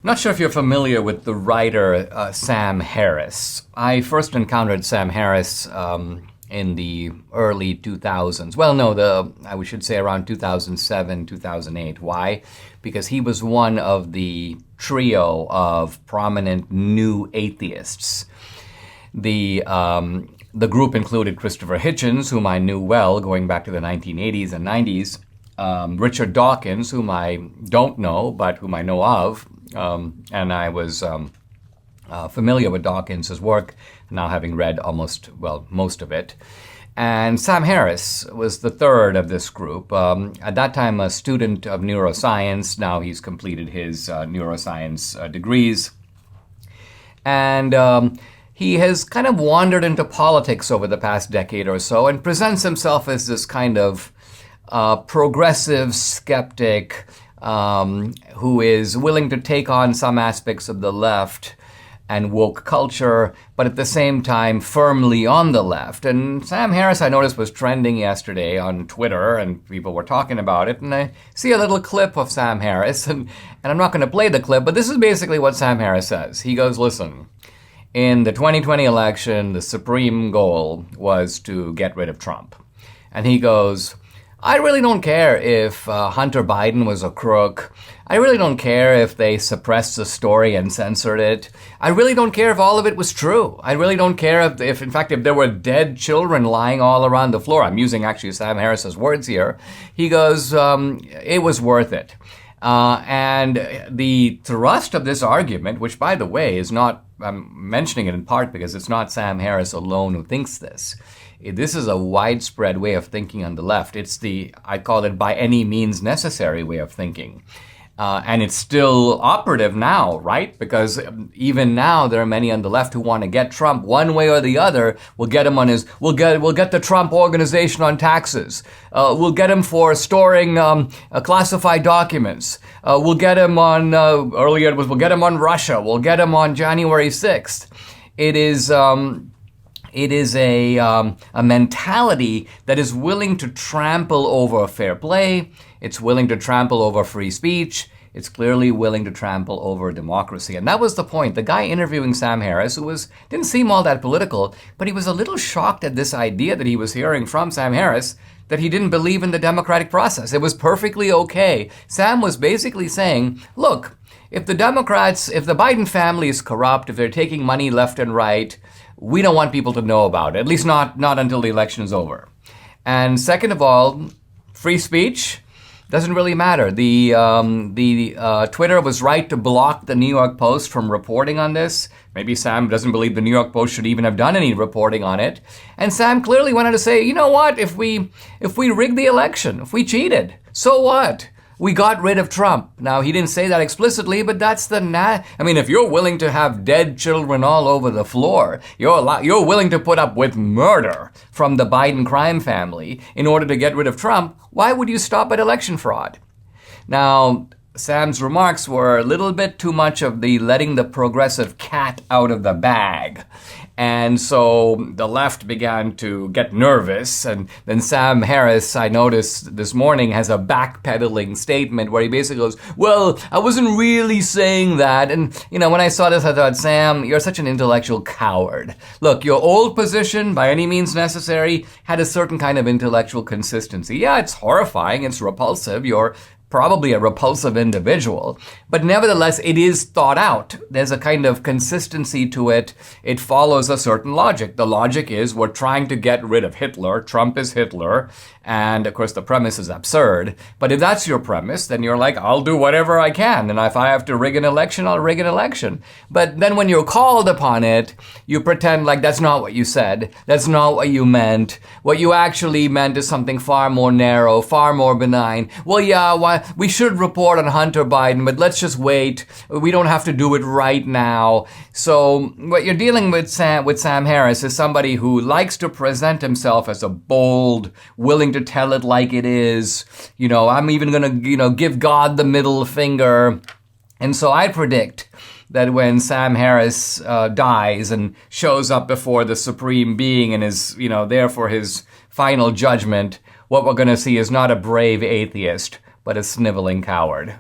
Not sure if you're familiar with the writer Sam Harris. I first encountered Sam Harris in the early 2000s. Well, no, I should say around 2007, 2008. Why? Because he was one of the trio of prominent new atheists. The group included Christopher Hitchens, whom I knew well going back to the 1980s and 90s, Richard Dawkins, whom I don't know, but whom I know of, and I was familiar with Dawkins' work, now having read most of it. And Sam Harris was the third of this group. At that time, a student of neuroscience. Now he's completed his neuroscience degrees. And he has kind of wandered into politics over the past decade or so and presents himself as this kind of progressive skeptic who is willing to take on some aspects of the left and woke culture, but at the same time firmly on the left. And Sam Harris, I noticed, was trending yesterday on Twitter, and people were talking about it. And I see a little clip of Sam Harris, and I'm not going to play the clip, but this is basically what Sam Harris says. He goes, listen, in the 2020 election, the supreme goal was to get rid of Trump. And he goes, I really don't care if Hunter Biden was a crook. I really don't care if they suppressed the story and censored it. I really don't care if all of it was true. I really don't care if in fact, if there were dead children lying all around the floor. I'm using actually Sam Harris's words here. He goes, it was worth it. And the thrust of this argument, which by the way is not, I'm mentioning it in part because it's not Sam Harris alone who thinks this. This is a widespread way of thinking on the left. It's I call it by any means necessary way of thinking. And it's still operative now, right? Because even now there are many on the left who want to get Trump one way or the other. We'll get him on we'll get the Trump organization on taxes. We'll get him for storing classified documents. We'll get him on, earlier it was, we'll get him on Russia. We'll get him on January 6th. It is a mentality that is willing to trample over fair play. It's willing to trample over free speech. It's clearly willing to trample over democracy. And that was the point. The guy interviewing Sam Harris, who didn't seem all that political, but he was a little shocked at this idea that he was hearing from Sam Harris that he didn't believe in the democratic process. It was perfectly okay. Sam was basically saying, look, if the Biden family is corrupt, if they're taking money left and right, we don't want people to know about it, at least not until the election is over. And second of all, free speech doesn't really matter. The Twitter was right to block the New York Post from reporting on this. Maybe Sam doesn't believe the New York Post should even have done any reporting on it. And Sam clearly wanted to say, you know what, if we rigged the election, if we cheated, so what? We got rid of Trump. Now, he didn't say that explicitly, but that's if you're willing to have dead children all over the floor, you're willing to put up with murder from the Biden crime family in order to get rid of Trump, why would you stop at election fraud? Now, Sam's remarks were a little bit too much of the letting the progressive cat out of the bag. And so the left began to get nervous. And then Sam Harris, I noticed this morning, has a backpedaling statement where he basically goes, well, I wasn't really saying that. And, when I saw this, I thought, Sam, you're such an intellectual coward. Look, your old position, by any means necessary, had a certain kind of intellectual consistency. Yeah, it's horrifying. It's repulsive. You're probably a repulsive individual, but nevertheless, it is thought out. There's a kind of consistency to it. It follows a certain logic. The logic is we're trying to get rid of Hitler. Trump is Hitler. And of course, the premise is absurd. But if that's your premise, then you're like, I'll do whatever I can. And if I have to rig an election, I'll rig an election. But then when you're called upon it, you pretend like that's not what you said. That's not what you meant. What you actually meant is something far more narrow, far more benign. Well, yeah, we should report on Hunter Biden, but let's just wait. We don't have to do it right now. So what you're dealing with Sam Harris is somebody who likes to present himself as a bold, willing to tell it like it is. I'm even going to, give God the middle finger. And so I predict that when Sam Harris dies and shows up before the supreme being and is, there for his final judgment, what we're going to see is not a brave atheist, but a sniveling coward.